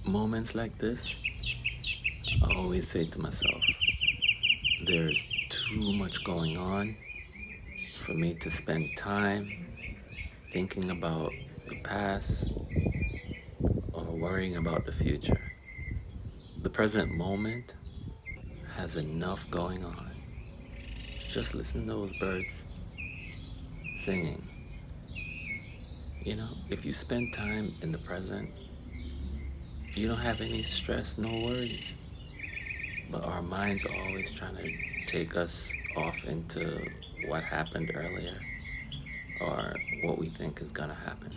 Moments like this, I always say to myself, there's too much going on for me to spend time thinking about the past or worrying about the future. The present moment has enough going on. Just listen to those birds singing. If you spend time in the present, you don't have any stress, no worries. But our minds are always trying to take us off into what happened earlier or what we think is going to happen.